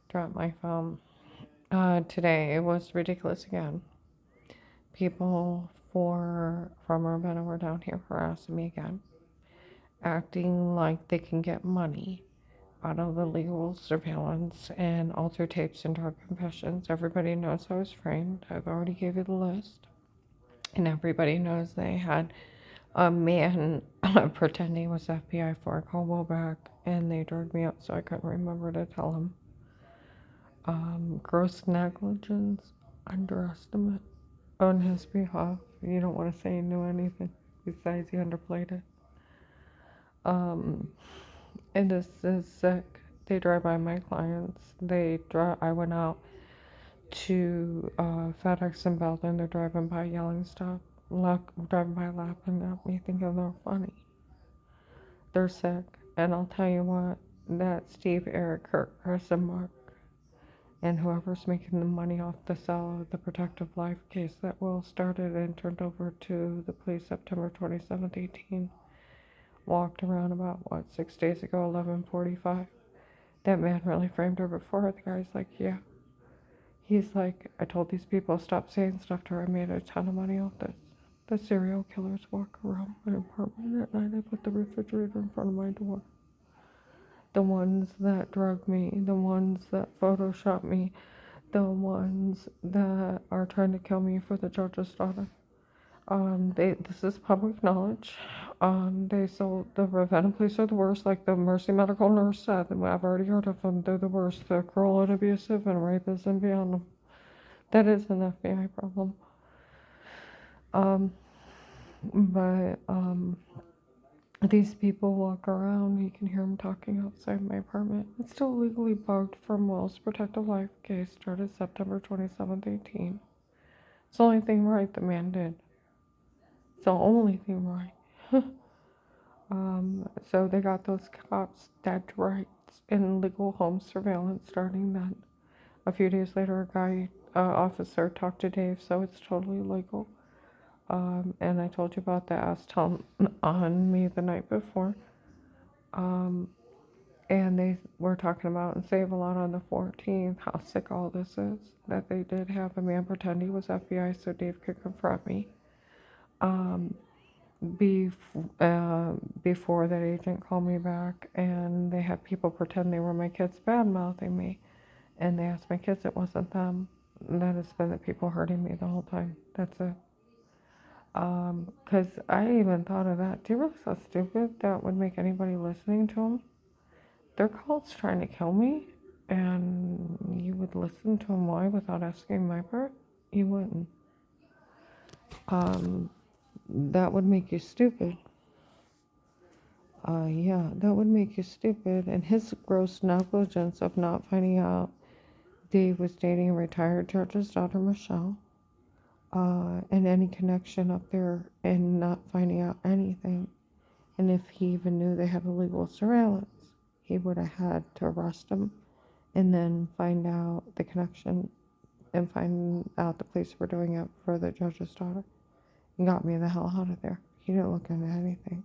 dropped my phone. Today it was ridiculous again. People from Urbana were down here harassing me again, acting like they can get money out of illegal surveillance and altered tapes and drug confessions. Everybody knows I was framed. I've already gave you the list. And everybody knows they had a man pretending he was FBI for a call back, and they drugged me up so I couldn't remember to tell him. Gross negligence, underestimate on his behalf. You don't want to say he knew anything besides he underplayed it. And this is sick. They drive by my clients. I went out to FedEx in Belton. They're driving by yelling stuff. Driving by laughing at me, thinking they're funny. They're sick. And I'll tell you what, that Steve, Eric, Kurt, Chris, and Mark, and whoever's making the money off the sale of the protective life case that Will started and turned over to the police September 27th, 18, walked around about, 6 days ago, 11:45. That man really framed her before. The guy's like, yeah. He's like, I told these people stop saying stuff to her. I made a ton of money off this. The serial killers walk around my apartment at night. I put the refrigerator in front of my door. The ones that drug me, the ones that Photoshop me, the ones that are trying to kill me for the judge's daughter. This is public knowledge. They sold the Ravenna police are the worst, like the Mercy medical nurse said. I've already heard of them. They're the worst. They're cruel and abusive and rapists and beyond them. That is an FBI problem. But these people walk around. You can hear them talking outside my apartment. It's still legally bugged from Will's protective life case started September 27th, 18. It's the only thing right the man did. It's the only thing right. So they got those cops dead to rights in legal home surveillance starting then. A few days later, officer talked to Dave, so it's totally legal. And I told you about the Astel on me the night before. And they were talking about in Save-A-Lot on the 14th how sick all this is. That they did have a man pretend he was FBI so Dave could confront me. Before that agent called me back, and they had people pretend they were my kids bad mouthing me. And they asked my kids, it wasn't them. That has been the people hurting me the whole time. That's it. Because I even thought of that. Do you realize how stupid that would make anybody listening to them? Their cult's trying to kill me, and you would listen to them why without asking my part? You wouldn't. That would make you stupid. Yeah, that would make you stupid. And his gross negligence of not finding out Dave was dating a retired judge's daughter, Michelle, and any connection up there and not finding out anything. And if he even knew they had illegal surveillance, he would have had to arrest him and then find out the connection and find out the police were doing it for the judge's daughter. He got me the hell out of there. He didn't look into anything.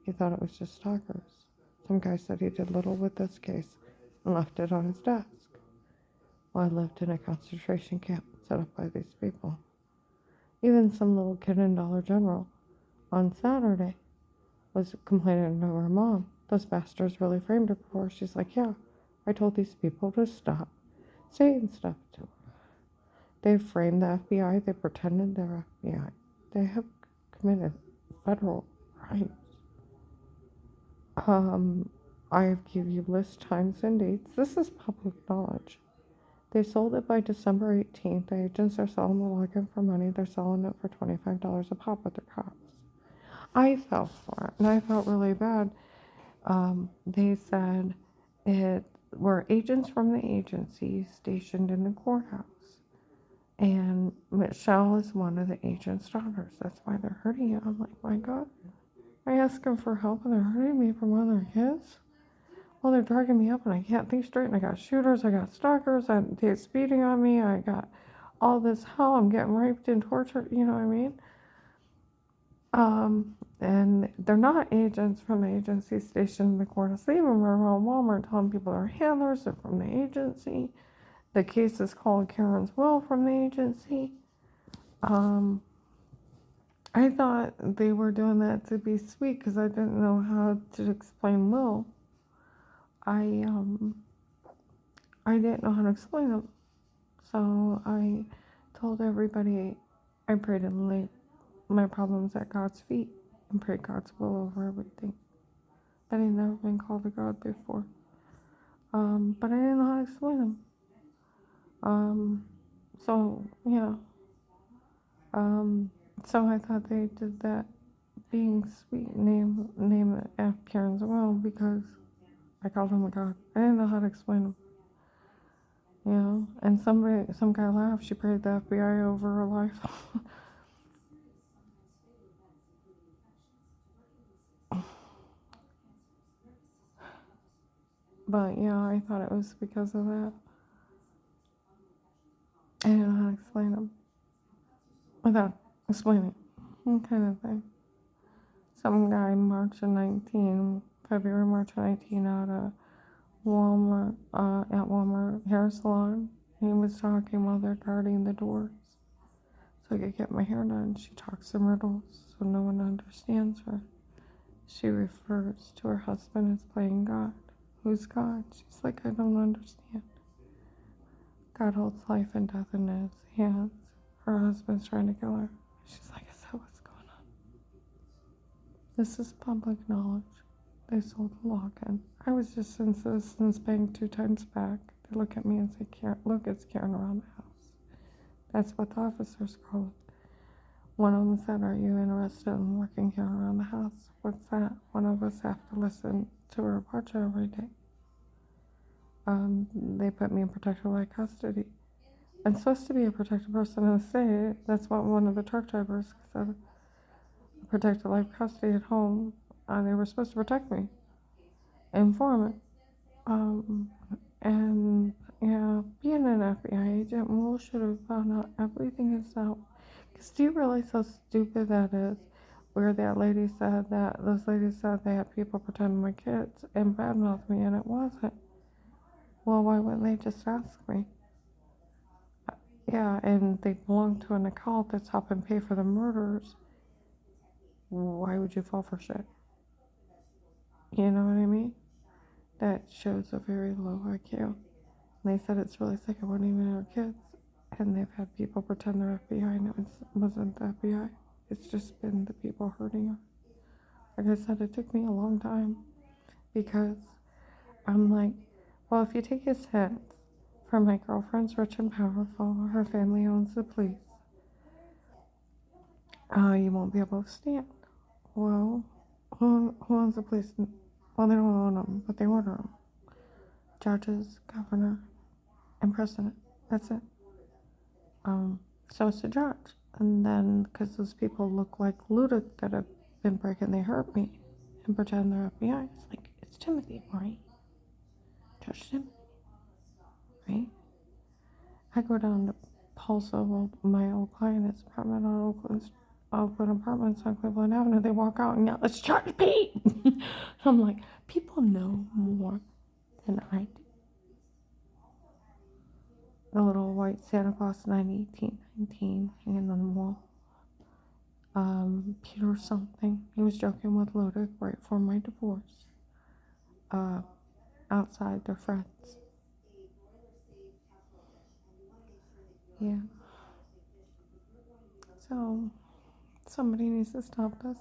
He thought it was just stalkers. Some guy said he did little with this case and left it on his desk. Well, I lived in a concentration camp set up by these people. Even some little kid in Dollar General on Saturday was complaining to her mom. Those bastards really framed her before. She's like, yeah, I told these people to stop saying stuff to her. They framed the FBI. They pretended they're FBI. They have committed federal crimes. I have given you list times and dates. This is public knowledge. They sold it by December 18th. The agents are selling the login for money. They're selling it for $25 a pop with the cops. I fell for it, and I felt really bad. They said it were agents from the agency stationed in the courthouse. And Michelle is one of the agent's daughters. That's why they're hurting you. I'm like, my God. I ask them for help and they're hurting me for one of their kids. Well, they're dragging me up and I can't think straight. And I got shooters, I got stalkers, they're speeding on me. I got all this hell. I'm getting raped and tortured. You know what I mean? And they're not agents from the agency stationed in the corners. They even run around Walmart telling people they're handlers, they're from the agency. The case is called Karen's Will from the agency. Um, I thought they were doing that to be sweet because I didn't know how to explain Will. I I didn't know how to explain them, so I told everybody I prayed and laid my problems at God's feet and prayed God's will over everything. But I'd never been called to God before. But I didn't know how to explain them. Um, so yeah. Um, so I thought they did that being sweet name it after Karen's Will because I called him a God. I didn't know how to explain him. And some guy laughed. She prayed the FBI over her life. But yeah, I thought it was because of that. I didn't know how to explain them without explaining, kind of thing. Some guy February, March 19, out of Walmart, at Walmart hair salon. He was talking while they're guarding the doors so I could get my hair done. She talks in riddles so no one understands her. She refers to her husband as playing God. Who's God? She's like, I don't understand. God holds life and death in his hands. Her husband's trying to kill her. She's like, is that what's going on? This is public knowledge. They sold a lock-in. I was just in Citizens Bank 2 times back. They look at me and say, look, it's Karen around the house. That's what the officers call it. One of them said, are you interested in working here around the house? What's that? One of us have to listen to her watch every day. They put me in protective life custody. I'm supposed to be a protected person in the state. That's what one of the truck drivers said. Protected life custody at home. They were supposed to protect me. Informant. Um, and yeah, being an FBI agent, Will should have found out everything is out. Because do you realize how stupid that is? Where those ladies said they had people pretending my kids and badmouth me, and it wasn't. Well, why wouldn't they just ask me? Yeah, and they belong to an occult that's helping pay for the murders. Why would you fall for shit? You know what I mean? That shows a very low IQ. And they said it's really sick. It wasn't even our kids. And they've had people pretend they're FBI, and it wasn't the FBI. It's just been the people hurting her. Like I said, it took me a long time because I'm like, well, if you take his hints from my girlfriend's rich and powerful, her family owns the police, you won't be able to stand. Well, who owns the police? Well, they don't own them, but they order them. Judges, governor, and president. That's it. So it's a judge. And then, because those people look like Ludic that have been breaking, they hurt me and pretend they're FBI. It's like, it's Timothy, right? Judge Timothy, right? I go down to Pulso, my old client's apartment on Oakland Apartments on Cleveland Avenue. They walk out and yell, it's Judge Pete! I'm like, people know more than I do. The little white Santa Claus 1819 hanging on the wall. Peter something. He was joking with Ludic right before my divorce. Outside their friends. Yeah. So somebody needs to stop this.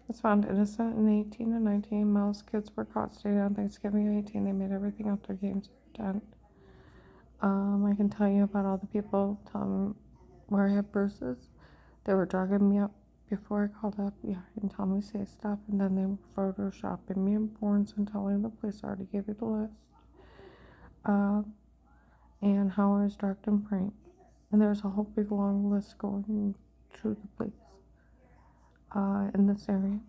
Was found innocent in 18 and 19. Most kids were caught staying on Thanksgiving at 18. They made everything up their games to pretend. I can tell you about all the people telling me where I had bruises. They were drugging me up before I called up, yeah, and telling me say stuff, and then they were photoshopping me in porns and telling the police I already gave you the list. And how I was drugged and pranked. And there's a whole big long list going through the police in this area.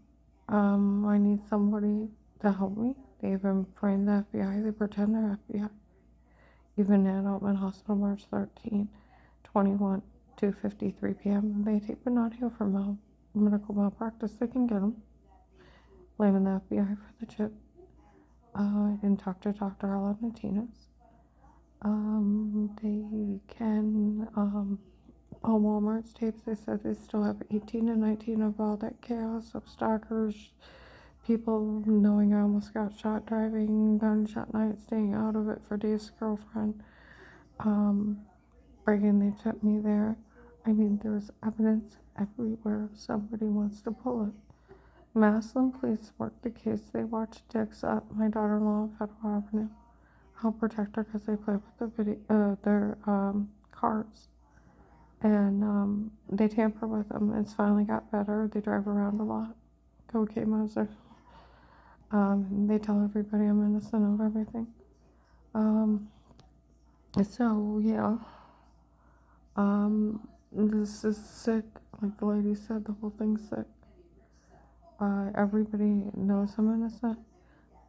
I need somebody to help me. They even framed the FBI. They pretend they're FBI. Even at Altman Hospital, March 13, 21, 2:53 p.m. They take but not heal from home. medical malpractice, they can get them. Blaming the FBI for the chip. I didn't talk to Dr. Alan Martinez. They can, on Walmart's tapes, they said they still have 18 and 19 of all that chaos of stalkers, people knowing I almost got shot driving, gunshot night, staying out of it for Dave's girlfriend, bragging they took me there. I mean, there's evidence everywhere. Somebody wants to pull it. Maslin police worked the case. They watched Dix up my daughter-in-law on Federal Avenue. Help protect her because they play with their cars. And they tamper with them. It's finally got better. They drive around a lot. Go Kate Moser. They tell everybody I'm innocent of everything. So yeah. This is sick. Like the lady said, the whole thing's sick. Everybody knows I'm innocent.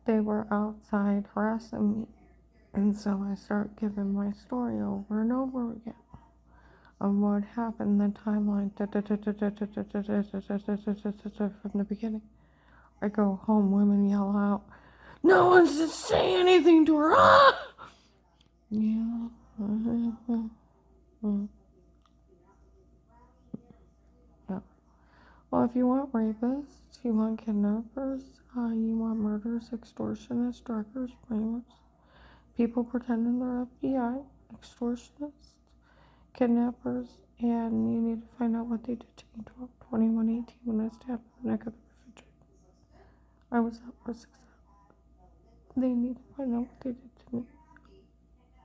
They were outside harassing me. And so I start giving my story over and over again of what happened, the timeline from the beginning. I go home, women yell out, "No one's just saying anything to her!" Ah! Yeah. Yeah. Well, if you want rapists, you want kidnappers, you want murderers, extortionists, druggers, brainers, people pretending they're FBI, extortionists, kidnappers, and you need to find out what they did to me 2118 when I stabbed the neck of the refrigerator. I was up for 6 hours. They need to find out what they did to me.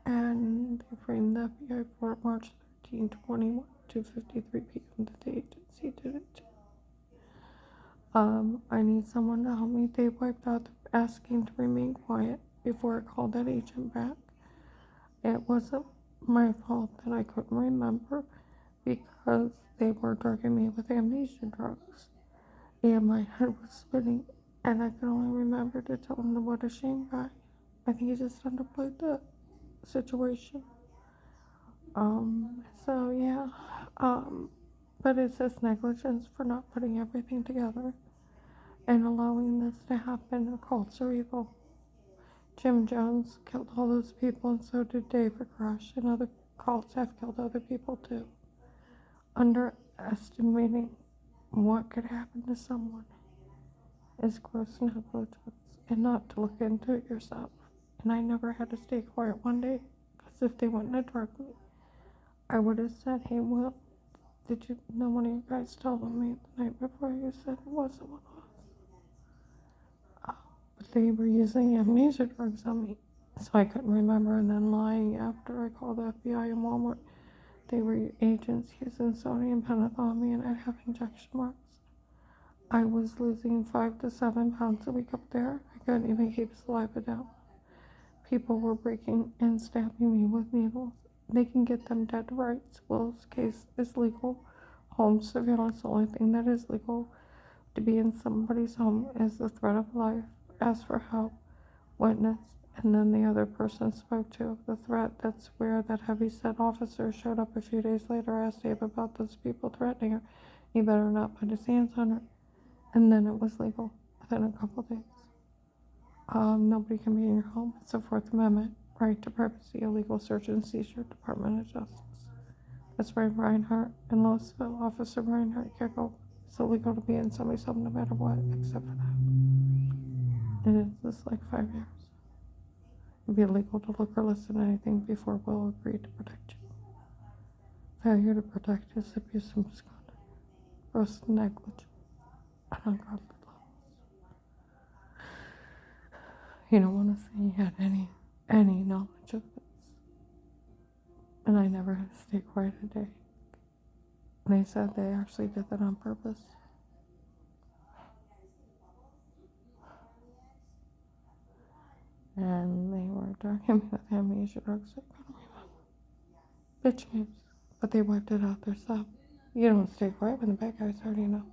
And they framed the FBI for March 13, 21, 2:53 p.m. that the agency did it to. I need someone to help me. They wiped out the asking to remain quiet before I called that agent back. It wasn't my fault that I couldn't remember because they were drugging me with amnesia drugs. And my head was spinning, and I could only remember to tell him what a shame guy. I think he just underplayed the situation. So yeah. But it's just negligence for not putting everything together and allowing this to happen. The cults are evil. Jim Jones killed all those people, and so did David Rush, and other cults have killed other people too. Underestimating what could happen to someone is gross negligence, and not to look into it yourself. And I never had to stay quiet one day, because if they wouldn't have drugged me, I would have said, "Hey, Will, did you know one of you guys told me the night before you said it wasn't one of us?" But they were using amnesia drugs on me, so I couldn't remember, and then lying after I called the FBI and Walmart. They were agents using sodium pentothal on me, and I'd have injection marks. I was losing 5 to 7 pounds a week up there. I couldn't even keep saliva down. People were breaking and stabbing me with needles. They can get them dead to rights. Will's case is legal. Home surveillance, the only thing that is legal. To be in somebody's home is the threat of life. Ask for help. Witness. And then the other person spoke to the threat. That's where that heavy-set officer showed up a few days later. I asked Dave about those people threatening her. He better not put his hands on her. And then it was legal within a couple days. Nobody can be in your home. It's the Fourth Amendment. Right to privacy, illegal search and seizure, Department of Justice. That's Ray Reinhardt in Louisville. Officer Reinhardt can't go. It's illegal to be in somebody's home no matter what, except for that. It is just like 5 years. It'd be illegal to look or listen to anything before Will agreed to protect you. Failure to protect is abuse and misconduct. Gross negligence and ungodly levels. You don't want to say you had any knowledge of this. And I never had to stay quiet a day. They said they actually did that on purpose. And they were drugging me with amnesia drugs. I couldn't remember. Bitch moves. But they wiped it out themselves. You don't stay quiet when the bad guys already know.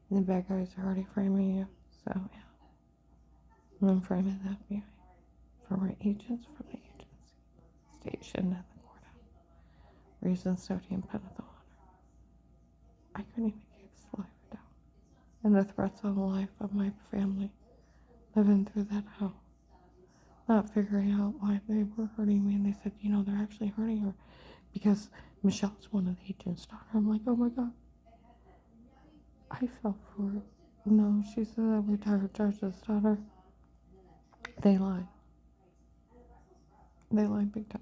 And the bad guys are already framing you. So, yeah. And I'm framing the FBI. For my agents from the agency. Stationed at the courthouse. Reason sodium pentothal on her. I couldn't even keep saliva and the threats on the life of my family living through that house, not figuring out why they were hurting me. And they said, they're actually hurting her because Michelle's one of the agent's daughter. I'm like, oh my God. I fell for it. No, she's a retired judge's daughter. They lie. They lie big time.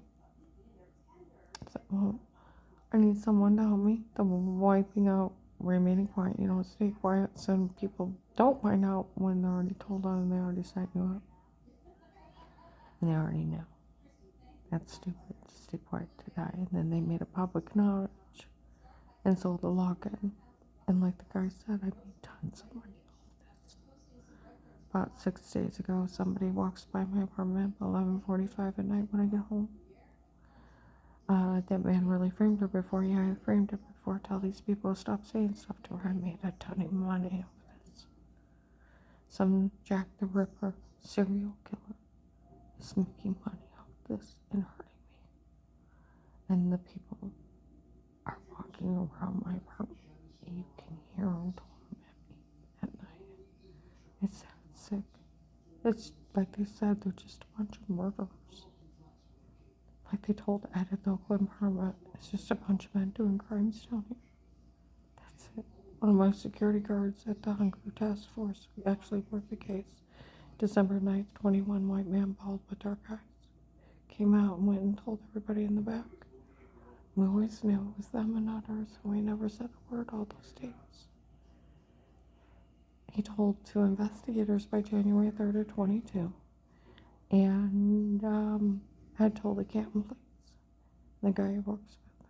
So, well, I need someone to help me. The wiping out, remaining quiet. Stay quiet so people don't find out when they're already told on and they already set you up. And they already know. That's stupid. Just stay quiet to die. And then they made a public knowledge and sold the login. And like the guy said, I made tons of money off this. About 6 days ago, somebody walks by my apartment at 11:45 at night when I get home. That man really framed her before. Yeah, I framed her before. Tell these people to stop saying stuff to her. I made a ton of money off this. Some Jack the Ripper serial killer is making money off this and hurting me. And the people are walking around my apartment. You can hear them talking at me at night. It's that sick. It's like they said, they're just a bunch of murderers. Like they told Ed at the Oakland Permit, it's just a bunch of men doing crimes down here. That's it. One of my security guards at the Hunger Task Force, we actually worked the case. December 9th, 21, white man, bald with dark eyes. Came out and went and told everybody in the back. We always knew it was them and not ours, and we never said a word all those days. He told 2 investigators by January 3rd of 22, and had told the Canton police, the guy he works with.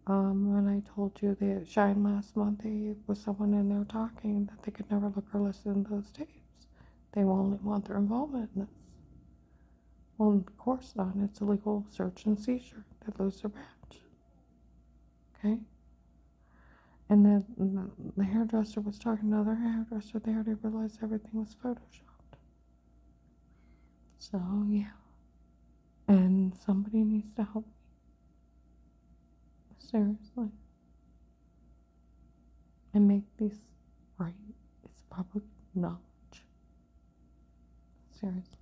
When I told you they at Shine last month, there was someone in there talking that they could never look or listen to those tapes. They only want their involvement in this. Well, of course not. It's illegal search and seizure. They lose their badge. Okay? And then the hairdresser was talking to another hairdresser there. They realized everything was photoshopped. So, yeah. And somebody needs to help me. Seriously. And make this right. It's public knowledge. Seriously.